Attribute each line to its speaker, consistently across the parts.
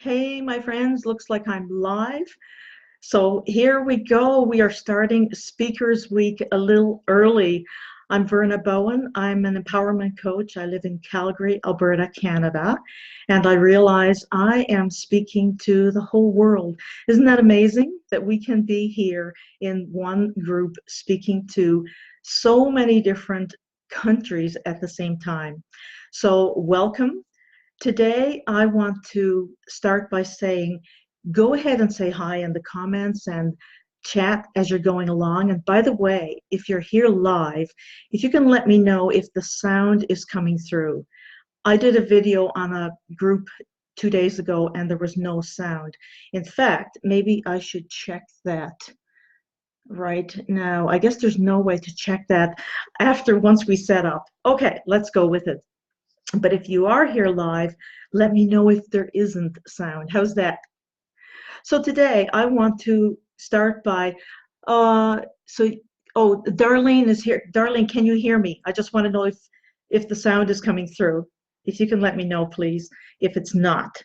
Speaker 1: Hey, my friends, looks like I'm live. So here we go. We are starting Speakers Week a little early. I'm Verna Bowen. I'm an empowerment coach. I live in Calgary, Alberta, Canada, and I realize I am speaking to the whole world. Isn't that amazing that we can be here in one group speaking to so many different countries at the same time? So welcome. Today, I want to start by saying, go ahead and say hi in the comments and chat as you're going along. And by the way, if you're here live, if you can let me know if the sound is coming through. I did a video on a group 2 days ago and there was no sound. In fact, maybe I should check that right now. I guess there's no way to check that once we set up. Okay, let's go with it. But if you are here live, let me know if there isn't sound. How's that? So today I want to start by, uh, so, oh, Darlene is here. Darlene, can you hear me? I just want to know if the sound is coming through. If you can let me know, please, if it's not.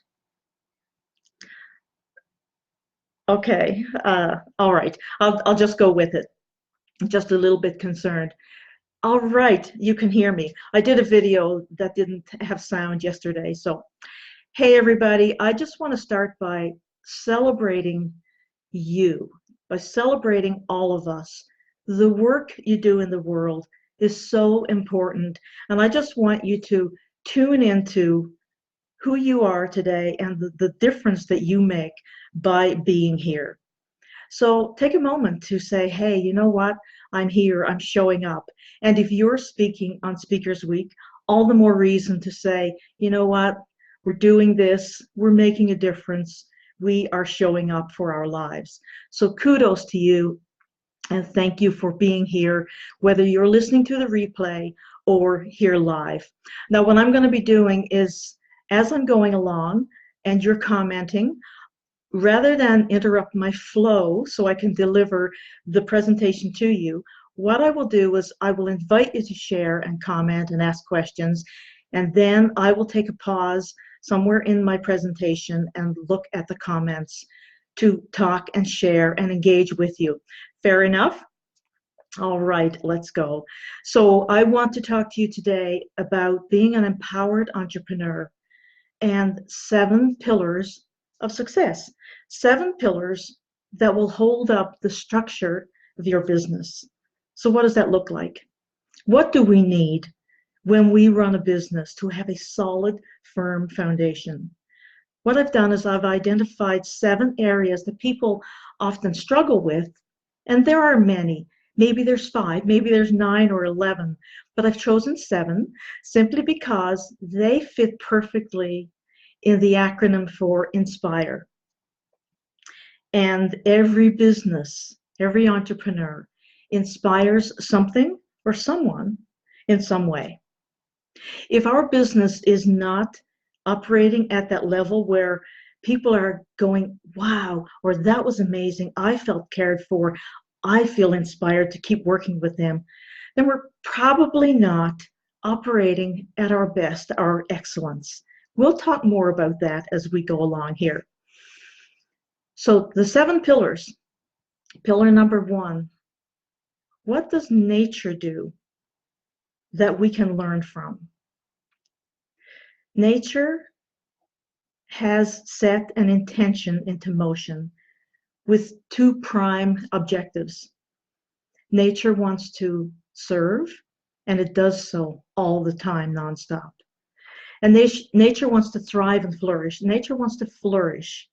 Speaker 1: Okay, all right. I'll just go with it. I'm just a little bit concerned. All right, you can hear me. I did a video that didn't have sound yesterday, so hey, everybody, I just want to start by celebrating you, by celebrating all of us. The work you do in the world is so important, and I just want you to tune into who you are today and the difference that you make by being here. So take a moment to say, hey, you know what? I'm here, I'm showing up. And if you're speaking on Speakers Week, all the more reason to say, you know what? We're doing this, we're making a difference, we are showing up for our lives. So kudos to you and thank you for being here, whether you're listening to the replay or here live. Now, what I'm going to be doing is, as I'm going along and you're commenting, rather than interrupt my flow so I can deliver the presentation to you, what I will do is I will invite you to share and comment and ask questions, and then I will take a pause somewhere in my presentation and look at the comments to talk and share and engage with you. Fair enough? All right, let's go. So I want to talk to you today about being an empowered entrepreneur and 7 pillars of success. 7 pillars that will hold up the structure of your business. So what does that look like? What do we need when we run a business to have a solid, firm foundation? What I've done is I've identified 7 areas that people often struggle with, and there are many. Maybe there's 5, maybe there's 9 or 11, but I've chosen 7 simply because they fit perfectly in the acronym for INSPIRE. And every business, every entrepreneur inspires something or someone in some way. If our business is not operating at that level where people are going, wow, or that was amazing, I felt cared for, I feel inspired to keep working with them, then we're probably not operating at our best, our excellence. We'll talk more about that as we go along here. So the 7 pillars. Pillar number 1, what does nature do that we can learn from? Nature has set an intention into motion with 2 prime objectives. Nature wants to serve, and it does so all the time, nonstop. And nature wants to thrive and flourish. Nature wants to flourish.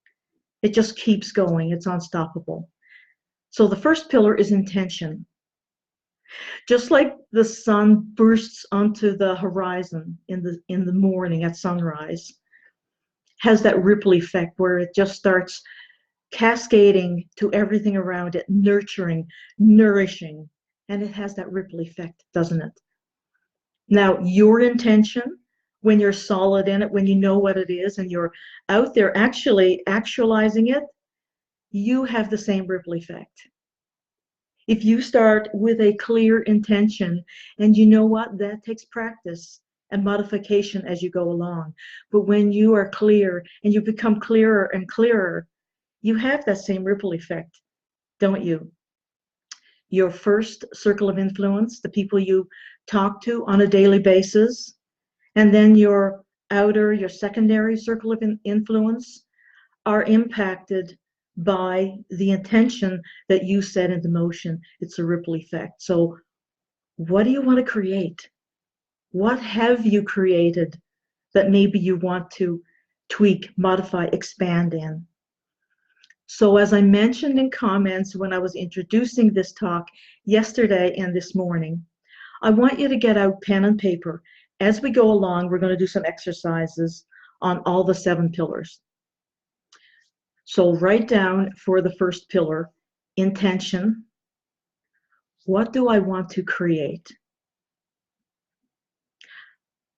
Speaker 1: It just keeps going. It's unstoppable. So the first pillar is intention. Just like the sun bursts onto the horizon in the morning at sunrise, has that ripple effect where it just starts cascading to everything around it, nurturing, nourishing, and it has that ripple effect, doesn't it? Now, your intention, when you're solid in it, when you know what it is and you're out there actually actualizing it, you have the same ripple effect. If you start with a clear intention, and you know what, that takes practice, and modification as you go along. But when you are clear and you become clearer and clearer, you have that same ripple effect, don't you? Your first circle of influence, the people you talk to on a daily basis, and then your your secondary circle of influence are impacted by the intention that you set into motion. It's a ripple effect. So, what do you want to create? What have you created that maybe you want to tweak, modify, expand in? So, as I mentioned in comments when I was introducing this talk yesterday and this morning, I want you to get out pen and paper. As we go along, we're going to do some exercises on all the 7 pillars. So write down for the first pillar, intention. What do I want to create?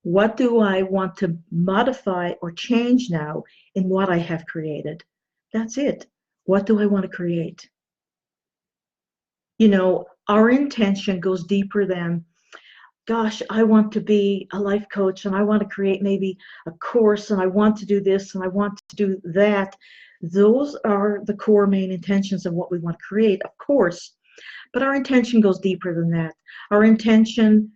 Speaker 1: What do I want to modify or change now in what I have created? That's it. What do I want to create? You know, our intention goes deeper than, gosh, I want to be a life coach and I want to create maybe a course and I want to do this and I want to do that. Those are the core main intentions of what we want to create, of course, but our intention goes deeper than that. Our intention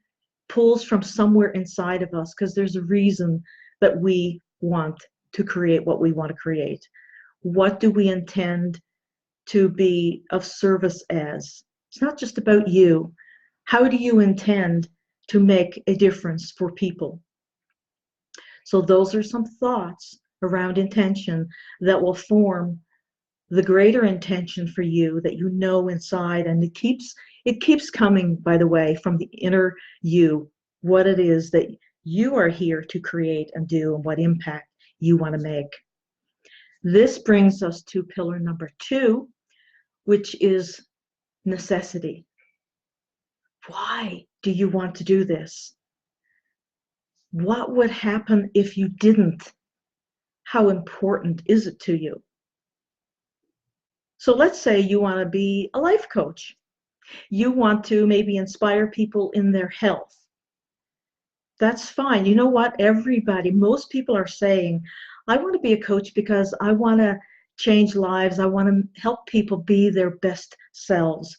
Speaker 1: pulls from somewhere inside of us because there's a reason that we want to create what we want to create. What do we intend to be of service as? It's not just about you. How do you intend to make a difference for people? So those are some thoughts around intention that will form the greater intention for you that you know inside, and it keeps coming, by the way, from the inner you, what it is that you are here to create and do and what impact you want to make. This brings us to pillar number 2, which is necessity. Why do you want to do this? What would happen if you didn't? How important is it to you? So let's say you want to be a life coach. You want to maybe inspire people in their health. That's fine. You know what? Most people are saying, I want to be a coach because I want to change lives. I want to help people be their best selves.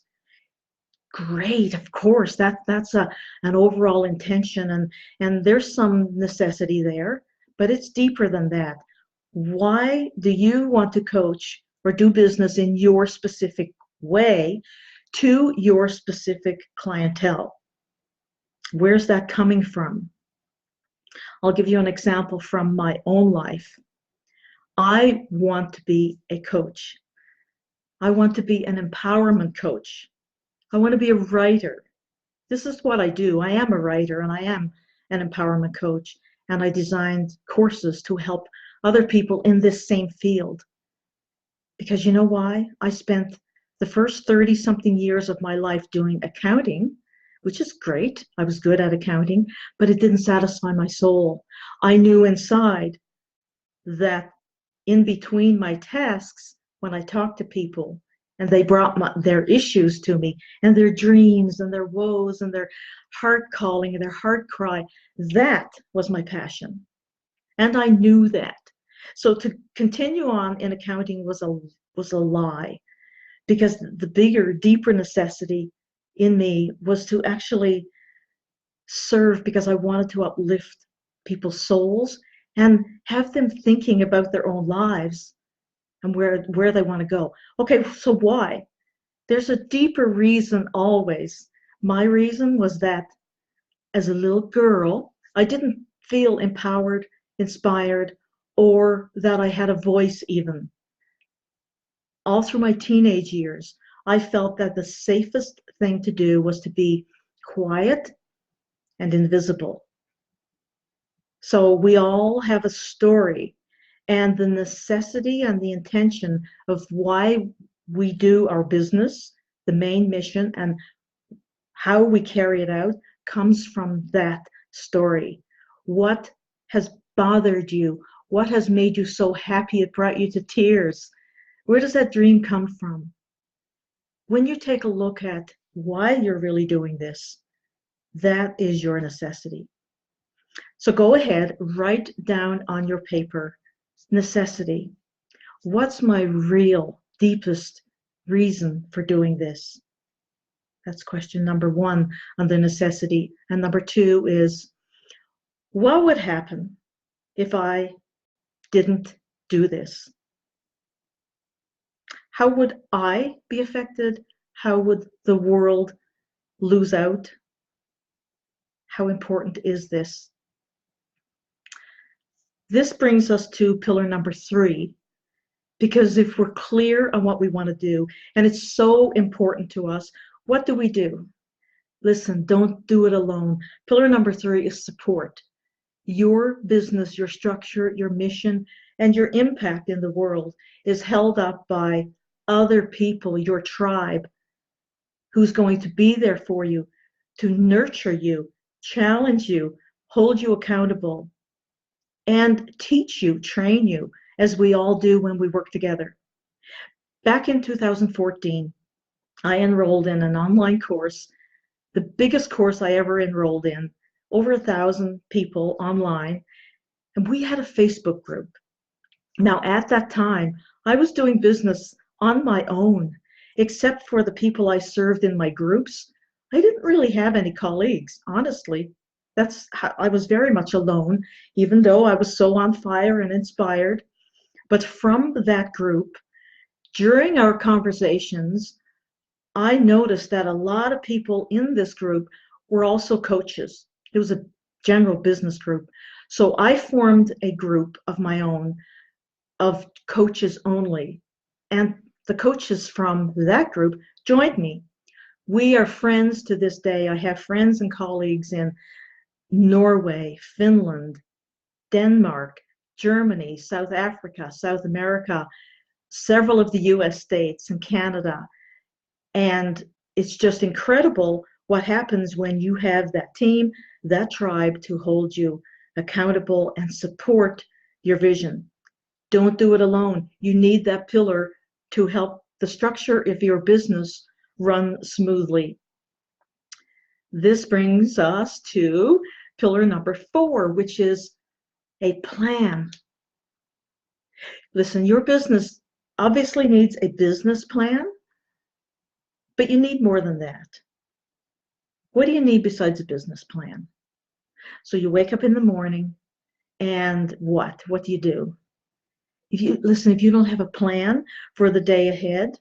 Speaker 1: Great, of course, that's an overall intention, and there's some necessity there, but it's deeper than that. Why do you want to coach or do business in your specific way to your specific clientele? Where's that coming from? I'll give you an example from my own life. I want to be a coach. I want to be an empowerment coach. I want to be a writer. This is what I do. I am a writer and I am an empowerment coach, and I designed courses to help other people in this same field. Because you know why? I spent the first 30-something years of my life doing accounting, which is great. I was good at accounting, but it didn't satisfy my soul. I knew inside that in between my tasks, when I talked to people, and they brought their issues to me, and their dreams, and their woes, and their heart calling, and their heart cry. That was my passion. And I knew that. So to continue on in accounting was a lie, because the bigger, deeper necessity in me was to actually serve, because I wanted to uplift people's souls and have them thinking about their own lives and where they want to go. Okay, so why? There's a deeper reason always. My reason was that as a little girl, I didn't feel empowered, inspired, or that I had a voice even. All through my teenage years, I felt that the safest thing to do was to be quiet and invisible. So we all have a story, and the necessity and the intention of why we do our business, the main mission, and how we carry it out comes from that story. What has bothered you? What has made you so happy it brought you to tears? Where does that dream come from? When you take a look at why you're really doing this, that is your necessity. So go ahead, write down on your paper necessity. What's my real, deepest reason for doing this? That's question number one on the necessity. And number two is, what would happen if I didn't do this? How would I be affected? How would the world lose out? How important is this? This brings us to pillar number three, because if we're clear on what we want to do, and it's so important to us, what do we do? Listen, don't do it alone. Pillar number three is support. Your business, your structure, your mission, and your impact in the world is held up by other people, your tribe, who's going to be there for you, to nurture you, challenge you, hold you accountable, and teach you, train you, as we all do when we work together. Back in 2014, I enrolled in an online course, the biggest course I ever enrolled in, over 1,000 people online, and we had a Facebook group. Now, at that time, I was doing business on my own, except for the people I served in my groups. I didn't really have any colleagues, honestly. That's how I was very much alone, even though I was so on fire and inspired. But from that group, during our conversations, I noticed that a lot of people in this group were also coaches. It was a general business group. So I formed a group of my own of coaches only. And the coaches from that group joined me. We are friends to this day. I have friends and colleagues in Norway, Finland, Denmark, Germany, South Africa, South America, several of the US states and Canada. And it's just incredible what happens when you have that team, that tribe to hold you accountable and support your vision. Don't do it alone. You need that pillar to help the structure of your business run smoothly. This brings us to pillar number four, which is a plan. Listen, your business obviously needs a business plan, but you need more than that. What do you need besides a business plan? So you wake up in the morning and what? What do you do? If you don't have a plan for the day ahead,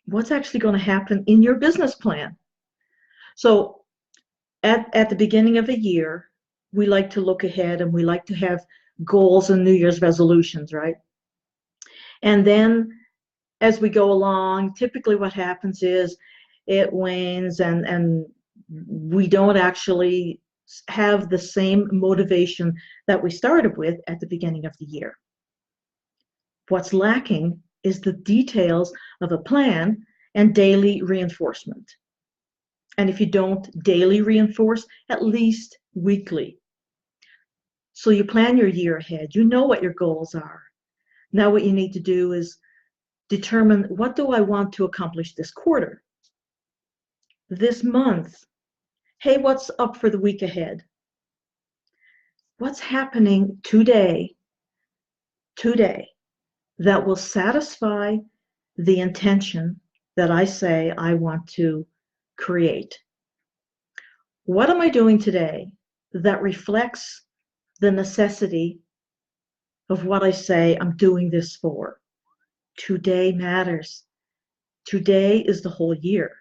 Speaker 1: what's actually going to happen in your business plan? So at the beginning of a year, we like to look ahead and we like to have goals and New Year's resolutions, right? And then as we go along, typically what happens is it wanes and we don't actually have the same motivation that we started with at the beginning of the year. What's lacking is the details of a plan and daily reinforcement. And if you don't daily reinforce, at least weekly. So you plan your year ahead. You know what your goals are. Now what you need to do is determine, what do I want to accomplish this quarter, this month? Hey, what's up for the week ahead? What's happening today that will satisfy the intention that I say I want to create? What am I doing today that reflects the necessity of what I say I'm doing this for? Today matters. Today is the whole year.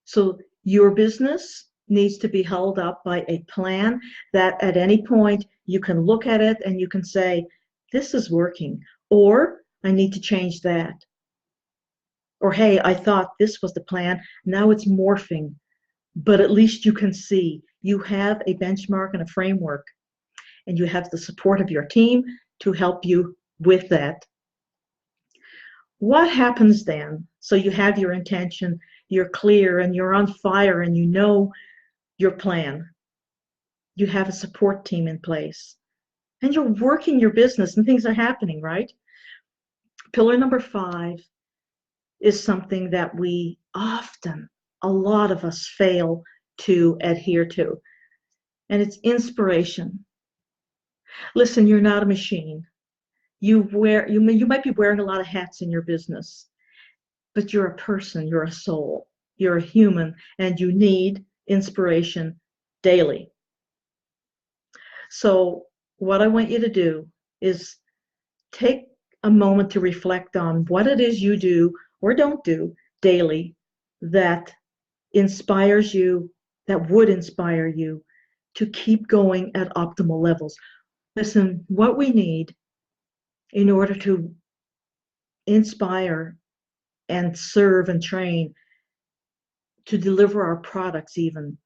Speaker 1: So your business needs to be held up by a plan that at any point you can look at it and you can say, this is working, or I need to change that. Or, hey, I thought this was the plan, now it's morphing. But at least you can see you have a benchmark and a framework, and you have the support of your team to help you with that. What happens then? So you have your intention, you're clear, and you're on fire, and you know your plan. You have a support team in place, and you're working your business, and things are happening, right? Pillar number 5 is something that we often, a lot of us, fail to adhere to. and it's inspiration. Listen, you're not a machine. You might be wearing a lot of hats in your business, but you're a person, you're a soul, you're a human, and you need inspiration daily. So what I want you to do is take a moment to reflect on what it is you do or don't do daily that inspires you, that would inspire you to keep going at optimal levels. Listen, what we need in order to inspire and serve and train to deliver our products, even,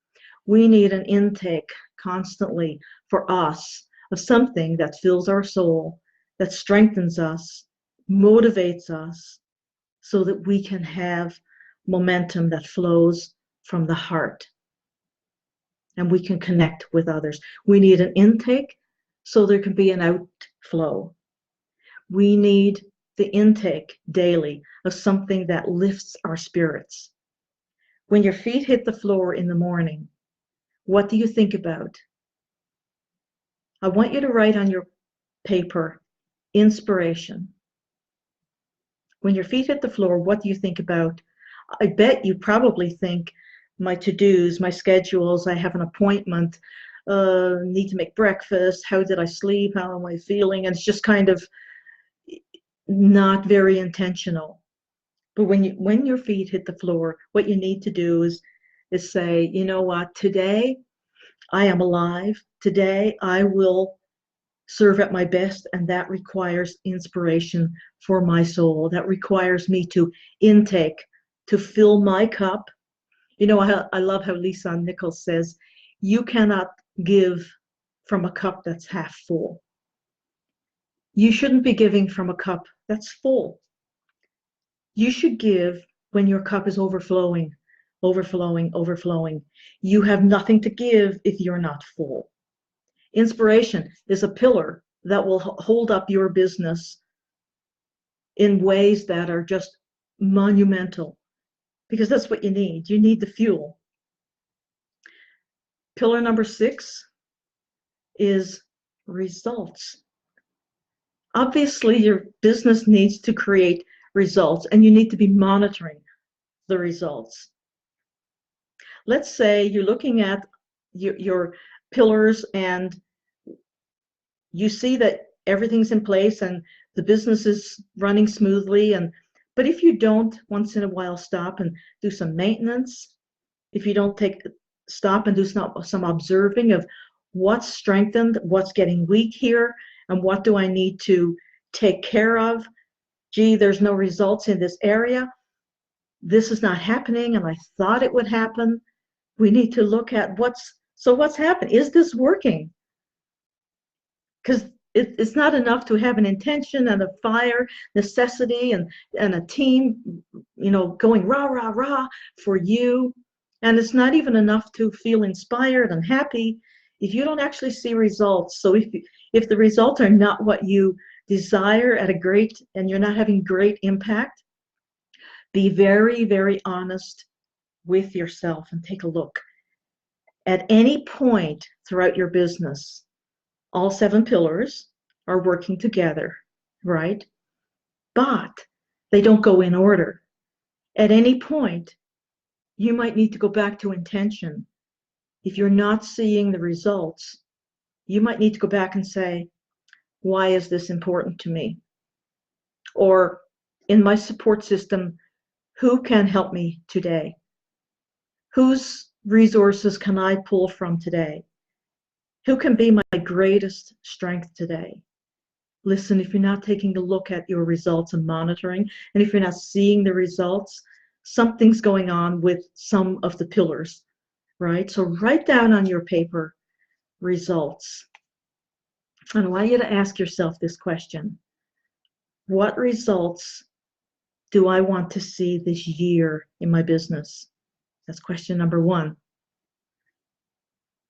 Speaker 1: we need an intake constantly for us of something that fills our soul, that strengthens us, motivates us, so that we can have momentum that flows from the heart and we can connect with others. We need an intake so there can be an outflow. We need the intake daily of something that lifts our spirits. When your feet hit the floor in the morning, what do you think about? I want you to write on your paper, inspiration. When your feet hit the floor, what do you think about? I bet you probably think my to-dos, my schedules, I have an appointment, need to make breakfast, how did I sleep, how am I feeling? And it's just kind of not very intentional. But when your feet hit the floor, what you need to do is say, you know what, today I am alive. Today I will serve at my best, and that requires inspiration for my soul. That requires me to intake, to fill my cup. You know, I love how Lisa Nichols says, you cannot give from a cup that's half full. You shouldn't be giving from a cup that's full. You should give when your cup is overflowing, overflowing, overflowing. You have nothing to give if you're not full. Inspiration is a pillar that will hold up your business in ways that are just monumental, because that's what you need. You need the fuel. Pillar number 6 is results. Obviously, your business needs to create results, and you need to be monitoring the results. Let's say you're looking at your pillars and you see that everything's in place and the business is running smoothly, but if you don't once in a while stop and do some maintenance, if you don't stop and do some observing of what's strengthened, what's getting weak here, and what do I need to take care of? Gee, there's no results in this area. This is not happening, and I thought it would happen. We need to look at what's happened. Is this working? Because it's not enough to have an intention and a fire, necessity, and a team, going rah, rah, rah for you. And it's not even enough to feel inspired and happy if you don't actually see results. So if the results are not what you desire and you're not having great impact, be very, very honest with yourself and take a look. At any point throughout your business, all 7 pillars are working together, right? But they don't go in order. At any point, you might need to go back to intention. If you're not seeing the results, you might need to go back and say, why is this important to me? Or in my support system, who can help me today? Whose resources can I pull from today? Who can be my greatest strength today? Listen, if you're not taking a look at your results and monitoring, and if you're not seeing the results, something's going on with some of the pillars, right? So write down on your paper results. And I want you to ask yourself this question. What results do I want to see this year in my business? That's question number 1.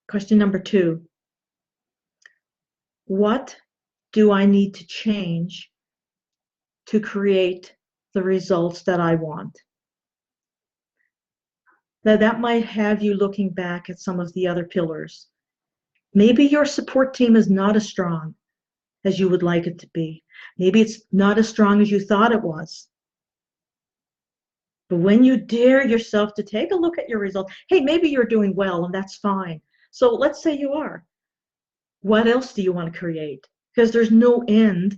Speaker 1: Question number 2. What do I need to change to create the results that I want? Now, that might have you looking back at some of the other pillars Maybe your support team is not as strong as you would like it to be. Maybe it's not as strong as you thought it was. But when you dare yourself to take a look at your results, hey, maybe you're doing well and that's fine. So let's say you are. What else do you want to create? Because there's no end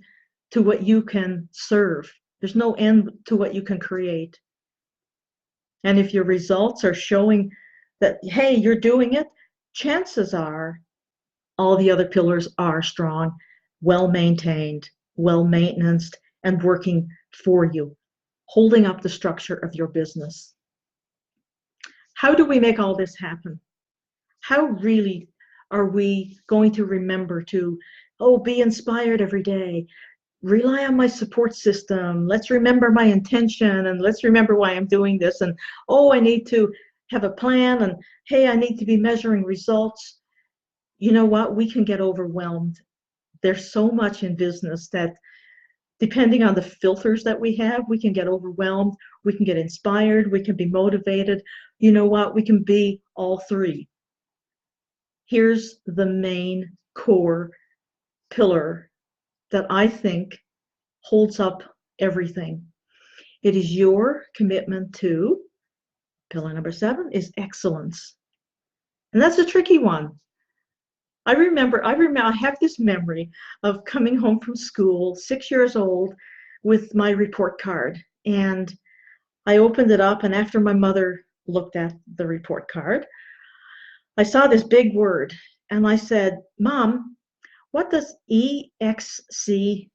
Speaker 1: to what you can serve. There's no end to what you can create. And if your results are showing that, hey, you're doing it, chances are all the other pillars are strong, well maintained, well maintenanced, and working for you, holding up the structure of your business. How do we make all this happen? How really are we going to remember to, be inspired every day, rely on my support system, let's remember my intention, and let's remember why I'm doing this, and I need to have a plan, and hey, I need to be measuring results. You know what? We can get overwhelmed. There's so much in business that, depending on the filters that we have, we can get overwhelmed, we can get inspired, we can be motivated. You know what? We can be all three. Here's the main core pillar that I think holds up everything. It is your commitment to, pillar number 7 is excellence. And that's a tricky one. I remember I have this memory of coming home from school, 6 years old, with my report card. And I opened it up, and after my mother looked at the report card, I saw this big word, and I said, Mom, what does EXCELLENT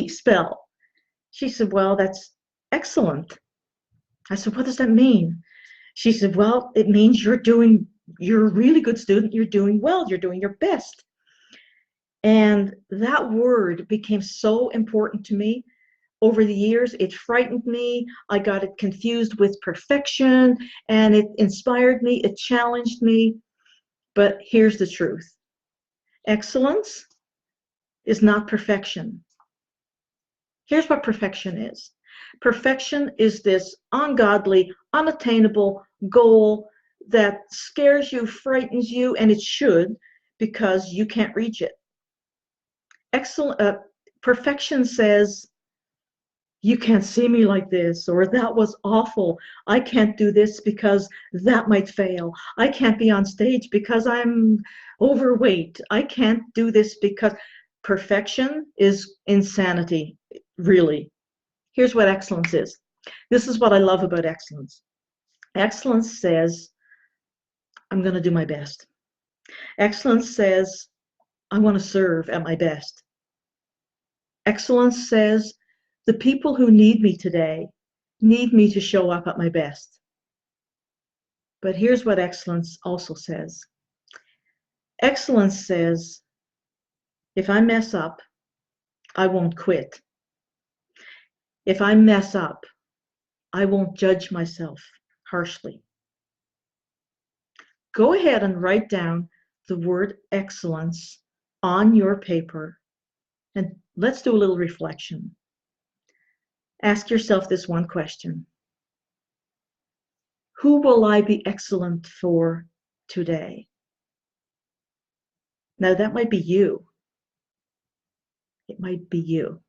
Speaker 1: spell? She said, well, that's excellent. I said, what does that mean? She said, well, it means you're a really good student, you're doing well, you're doing your best. And that word became so important to me. Over the years, it frightened me. I got it confused with perfection, and it inspired me, it challenged me. But here's the truth. Excellence is not perfection. Here's what perfection is. Perfection is this ungodly, unattainable goal that scares you, frightens you, and it should, because you can't reach it. Perfection says, you can't see me like this, or that was awful. I can't do this because that might fail. I can't be on stage because I'm overweight. I can't do this because perfection is insanity, really. Here's what excellence is. This is what I love about excellence. Excellence says, I'm going to do my best. Excellence says, I want to serve at my best. Excellence says, the people who need me today need me to show up at my best. But here's what excellence also says. Excellence says, if I mess up, I won't quit. If I mess up, I won't judge myself harshly. Go ahead and write down the word excellence on your paper, and let's do a little reflection. Ask yourself this one question. Who will I be excellent for today? Now, that might be you. It might be you.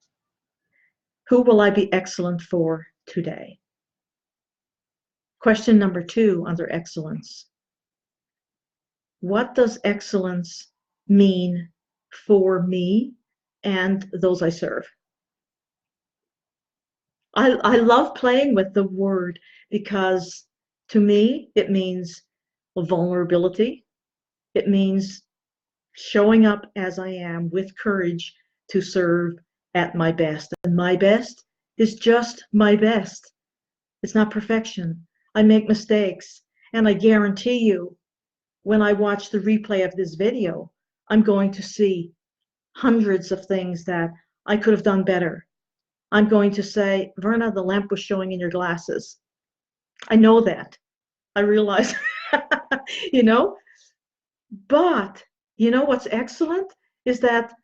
Speaker 1: Who will I be excellent for today? Question number 2 under excellence. What does excellence mean for me and those I serve? I love playing with the word, because to me it means vulnerability. It means showing up as I am with courage to serve at my best. And my best is just my best. It's not perfection. I make mistakes, and I guarantee you, when I watch the replay of this video, I'm going to see hundreds of things that I could have done better. I'm going to say, Verna, the lamp was showing in your glasses. I know that. I realize, but what's excellent is that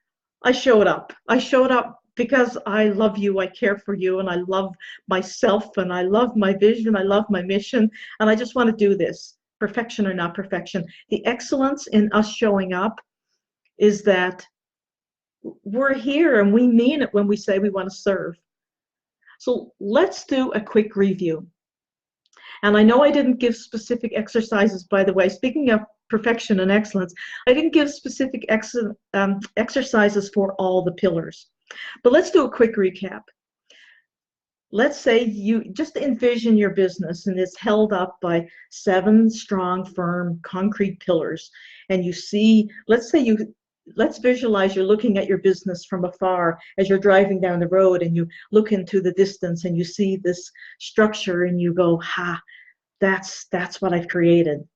Speaker 1: I showed up. I showed up because I love you, I care for you, and I love myself, and I love my vision, I love my mission, and I just want to do this. perfection or not perfection. The excellence in us showing up is that we're here and we mean it when we say we want to serve. So let's do a quick review. And I know I didn't give specific exercises, by the way. Speaking of perfection and excellence, I didn't give specific exercises for all the pillars. But let's do a quick recap. Let's say you just envision your business and it's held up by 7 strong, firm, concrete pillars. And you see, let's visualize you're looking at your business from afar as you're driving down the road, and you look into the distance and you see this structure and you go, ha, that's what I've created.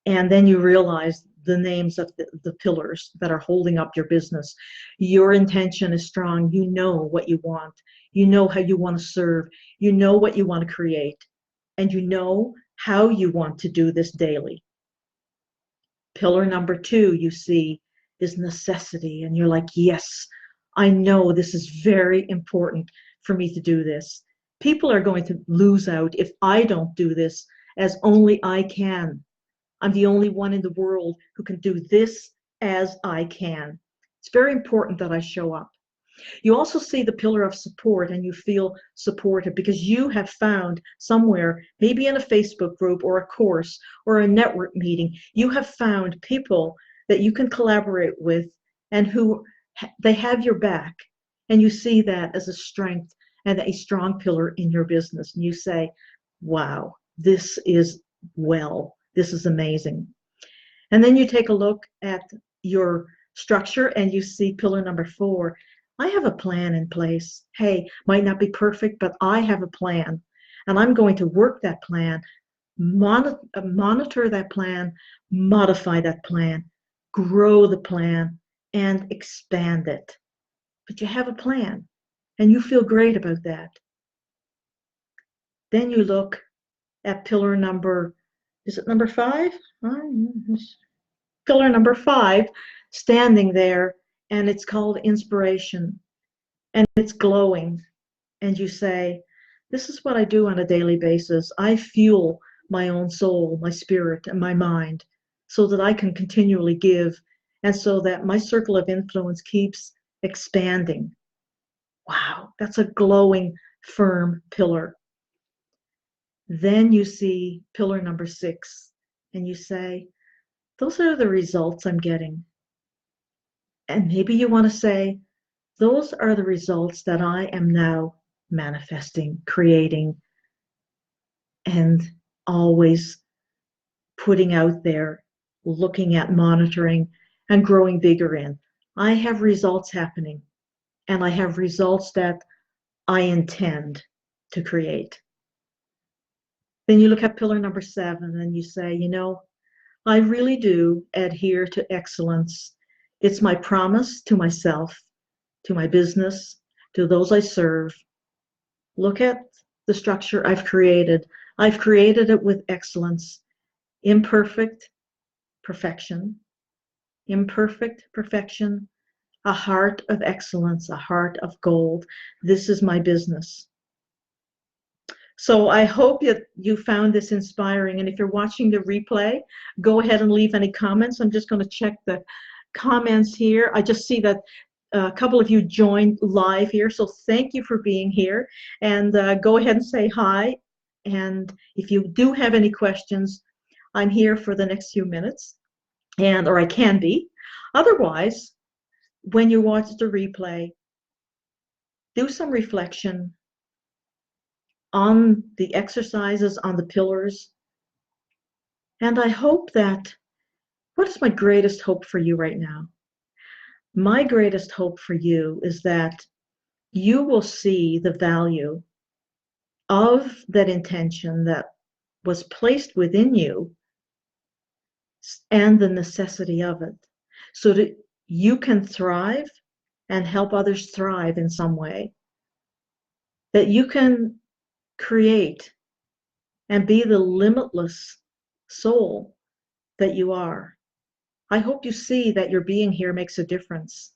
Speaker 1: And then you realize the names of the pillars that are holding up your business. Your intention is strong. You know what you want. You know how you want to serve. You know what you want to create. And you know how you want to do this daily. Pillar number 2, you see, is necessity. And you're like, yes, I know this is very important for me to do this. People are going to lose out if I don't do this, as only I can. I'm the only one in the world who can do this as I can. It's very important that I show up. You also see the pillar of support, and you feel supported because you have found somewhere, maybe in a Facebook group or a course or a network meeting, you have found people that you can collaborate with and who they have your back. And you see that as a strength and a strong pillar in your business. And you say, wow, this is amazing. And then you take a look at your structure and you see pillar number 4. I have a plan in place. Hey, might not be perfect, but I have a plan. And I'm going to work that plan, monitor that plan, modify that plan, grow the plan, and expand it. But you have a plan, and you feel great about that. Then you look at pillar number, is it number 5? Pillar number 5, standing there, and it's called inspiration, and it's glowing. And you say, this is what I do on a daily basis. I fuel my own soul, my spirit, and my mind so that I can continually give, and so that my circle of influence keeps expanding. Wow, that's a glowing, firm pillar. Then you see pillar number 6, and you say, those are the results I'm getting. And maybe you want to say, those are the results that I am now manifesting, creating, and always putting out there, looking at, monitoring, and growing bigger in. I have results happening, and I have results that I intend to create. Then you look at pillar number 7 and you say, you know, I really do adhere to excellence. It's my promise to myself, to my business, to those I serve. Look at the structure I've created. I've created it with excellence. Imperfect perfection. Imperfect perfection. A heart of excellence, a heart of gold. This is my business. So I hope you found this inspiring. And if you're watching the replay, go ahead and leave any comments. I'm just going to check the comments here. I just see that a couple of you joined live here. So thank you for being here. And go ahead and say hi. And if you do have any questions, I'm here for the next few minutes, or I can be. Otherwise, when you watch the replay, do some reflection on the exercises, on the pillars. And I hope that, what is my greatest hope for you right now? My greatest hope for you is that you will see the value of that intention that was placed within you and the necessity of it, so that you can thrive and help others thrive in some way, that you can create and be the limitless soul that you are. I hope you see that your being here makes a difference.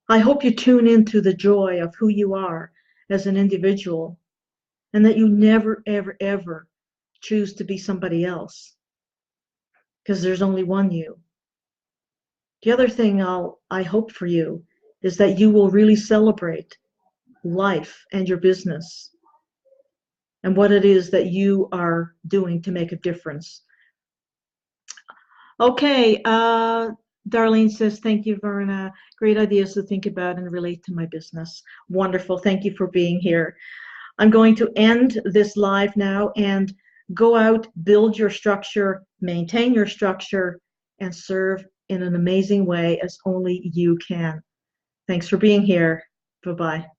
Speaker 1: I hope you tune into the joy of who you are as an individual, and that you never, ever, ever choose to be somebody else, because there's only one you. The other thing I hope for you is that you will really celebrate life and your business and what it is that you are doing to make a difference. Okay, Darlene says, thank you, Verna. Great ideas to think about and relate to my business. Wonderful. Thank you for being here. I'm going to end this live now and go out, build your structure, maintain your structure, and serve in an amazing way as only you can. Thanks for being here. Bye-bye.